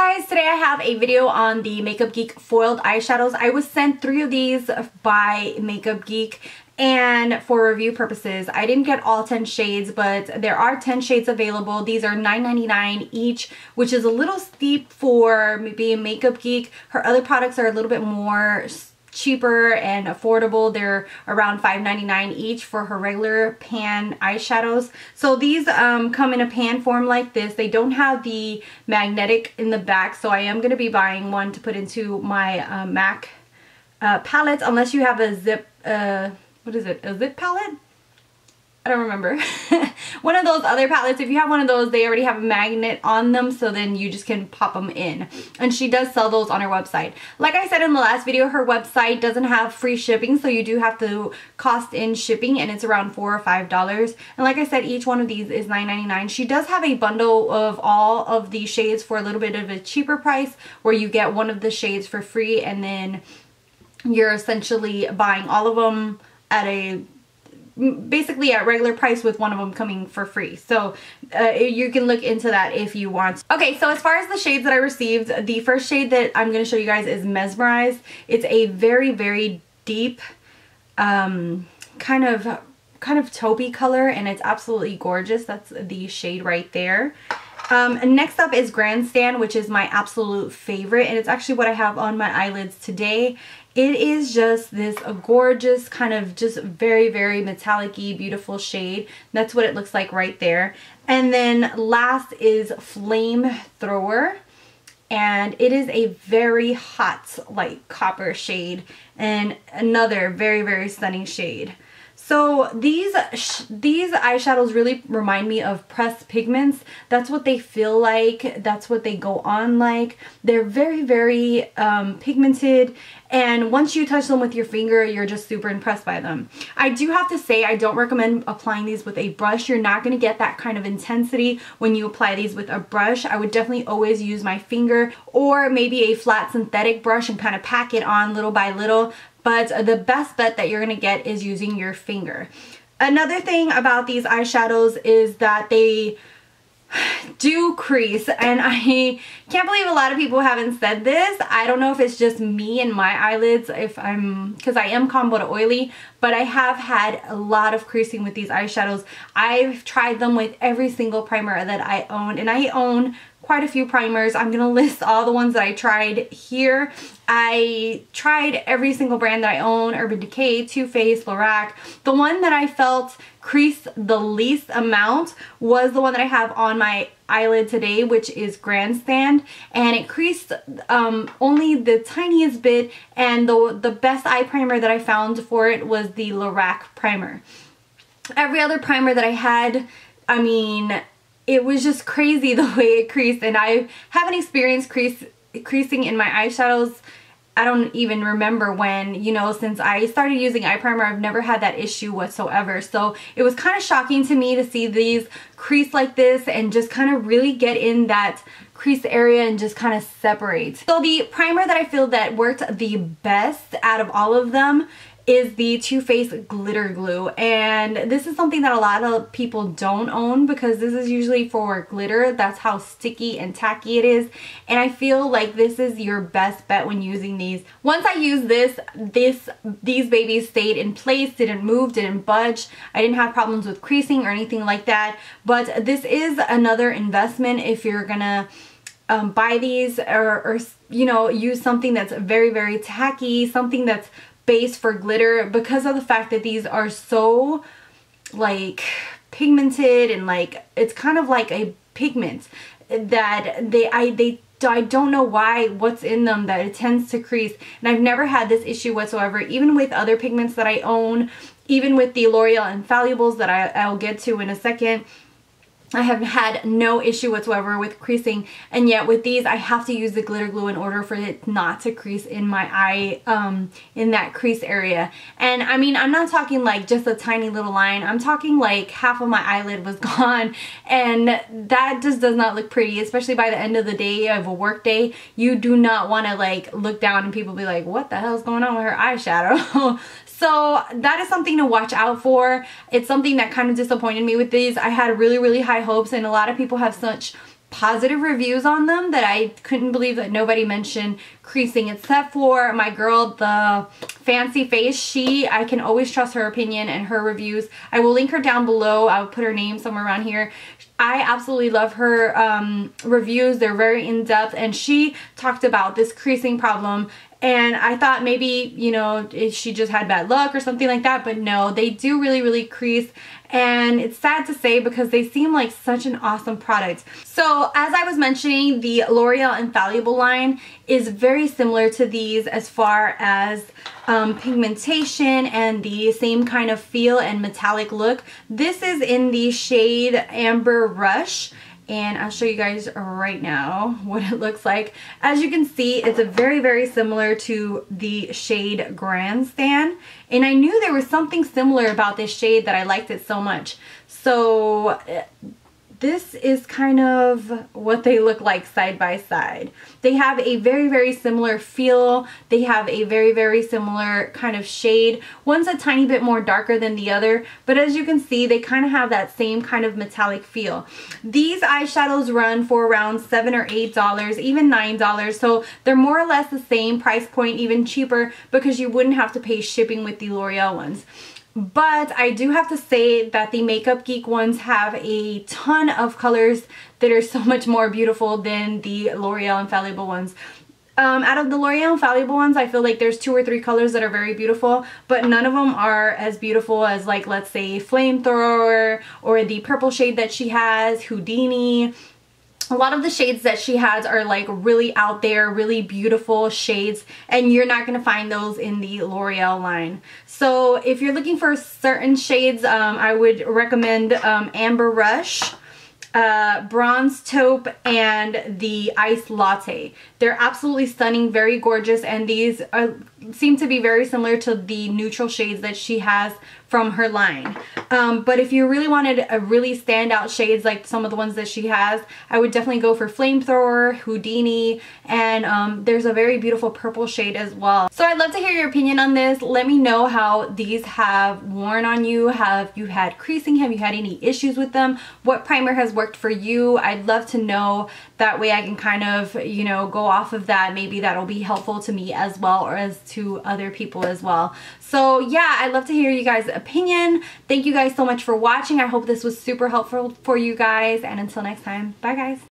guys, today I have a video on the Makeup Geek foiled eyeshadows. I was sent 3 of these by Makeup Geek and for review purposes. I didn't get all 10 shades, but there are 10 shades available. These are $9.99 each, which is a little steep for being Makeup Geek. Her other products are a little bit more cheaper and affordable. They're around $5.99 each for her regular pan eyeshadows. So these come in a pan form like this. They don't have the magnetic in the back, so I am going to be buying one to put into my MAC palette, unless you have a zip, what is it, a zip palette? I don't remember. One of those other palettes, if you have one of those, they already have a magnet on them, so then you just can pop them in. And she does sell those on her website. Like I said in the last video, her website doesn't have free shipping, so you do have to cost in shipping, and it's around $4 or $5. And like I said, each one of these is $9.99. She does have a bundle of all of the shades for a little bit of a cheaper price, where you get one of the shades for free, and then you're essentially buying all of them at basically at regular price, with one of them coming for free. So you can look into that if you want. Okay, so as far as the shades that I received, the first shade that I'm going to show you guys is Mesmerized. It's a very, very deep kind of taupey color, and it's absolutely gorgeous. That's the shade right there. And next up is Grandstand, which is my absolute favorite, and it's actually what I have on my eyelids today. It is just this gorgeous kind of just very, very metallic-y, beautiful shade. That's what it looks like right there. And then last is Flamethrower, and it is a very hot, like, copper shade, and another very, very stunning shade. So these eyeshadows really remind me of pressed pigments. That's what they feel like. That's what they go on like. They're very, very pigmented, and once you touch them with your finger, you're just super impressed by them. I do have to say, I don't recommend applying these with a brush. You're not going to get that kind of intensity when you apply these with a brush. I would definitely always use my finger, or maybe a flat synthetic brush, and kind of pack it on little by little. But the best bet that you're going to get is using your finger. Another thing about these eyeshadows is that they do crease, and I can't believe a lot of people haven't said this. I don't know if it's just me and my eyelids, because I am combo to oily, but I have had a lot of creasing with these eyeshadows. I've tried them with every single primer that I own, and I own quite a few primers. I'm gonna list all the ones that I tried here. I tried every single brand that I own: Urban Decay, Too Faced, Lorac. The one that I felt creased the least amount was the one that I have on my eyelid today, which is Grandstand, and it creased only the tiniest bit, and the best eye primer that I found for it was the Lorac primer. Every other primer that I had, I mean, it was just crazy the way it creased, and I haven't experienced creasing in my eyeshadows. I don't even remember when, you know, since I started using eye primer, I've never had that issue whatsoever. So it was kind of shocking to me to see these crease like this and just kind of really get in that crease area and just kind of separate. So the primer that I feel that worked the best out of all of them is the Too Faced Glitter Glue, and this is something that a lot of people don't own, because this is usually for glitter. That's how sticky and tacky it is, and I feel like this is your best bet when using these. Once I used these babies stayed in place, didn't move, didn't budge. I didn't have problems with creasing or anything like that, but this is another investment if you're gonna buy these, or you know, use something that's very, very tacky, something that's base for glitter, because of the fact that these are so like pigmented, and like it's kind of like a pigment that I don't know what's in them that it tends to crease, and I've never had this issue whatsoever, even with other pigments that I own, even with the L'Oreal Infallibles that I'll get to in a second. I have had no issue whatsoever with creasing, and yet with these I have to use the glitter glue in order for it not to crease in my eye, in that crease area. And I mean, I'm not talking like just a tiny little line. I'm talking like half of my eyelid was gone, and that just does not look pretty, especially by the end of the day of a work day. You do not want to like look down and people be like, what the hell is going on with her eyeshadow? So that is something to watch out for. It's something that kind of disappointed me with these. I had really, really high hopes, and a lot of people have such positive reviews on them that I couldn't believe that nobody mentioned creasing, except for my girl, the Fancy Face. I can always trust her opinion and her reviews. I will link her down below. I'll put her name somewhere around here. I absolutely love her reviews. They're very in-depth, and she talked about this creasing problem, and I thought maybe, you know, she just had bad luck or something like that, but no, they do really crease, and it's sad to say because they seem like such an awesome product. So as I was mentioning, the L'Oreal Infallible line is very similar to these as far as pigmentation and the same kind of feel and metallic look. This is in the shade Amber Rush, and I'll show you guys right now what it looks like. As you can see, it's a very similar to the shade Grandstand, and I knew there was something similar about this shade that I liked it so much. So this is kind of what they look like side by side. They have a very similar feel. They have a very similar kind of shade. One's a tiny bit more darker than the other, but as you can see, they kind of have that same kind of metallic feel. These eyeshadows run for around $7 or $8, even $9, so they're more or less the same price point, even cheaper, because you wouldn't have to pay shipping with the L'Oreal ones. But I do have to say that the Makeup Geek ones have a ton of colors that are so much more beautiful than the L'Oreal Infallible ones. Out of the L'Oreal Infallible ones, I feel like there's 2 or 3 colors that are very beautiful, but none of them are as beautiful as, like, let's say Flamethrower or the purple shade that she has, Houdini. A lot of the shades that she has are like really out there, really beautiful shades, and you're not going to find those in the L'Oreal line. So if you're looking for certain shades, I would recommend Amber Rush, Bronze Taupe, and the Ice Latte. They're absolutely stunning, very gorgeous, and these seem to be very similar to the neutral shades that she has from her line. But if you really wanted a really standout shades like some of the ones that she has, I would definitely go for Flamethrower, Houdini, and there's a very beautiful purple shade as well. So I'd love to hear your opinion on this. Let me know how these have worn on you. Have you had creasing? Have you had any issues with them? What primer has worked for you? I'd love to know. That way I can kind of, you know, go off of that. Maybe that'll be helpful to me as well, or as to other people as well. So yeah, I'd love to hear you guys' opinion. Thank you guys so much for watching. I hope this was super helpful for you guys, and until next time, bye guys.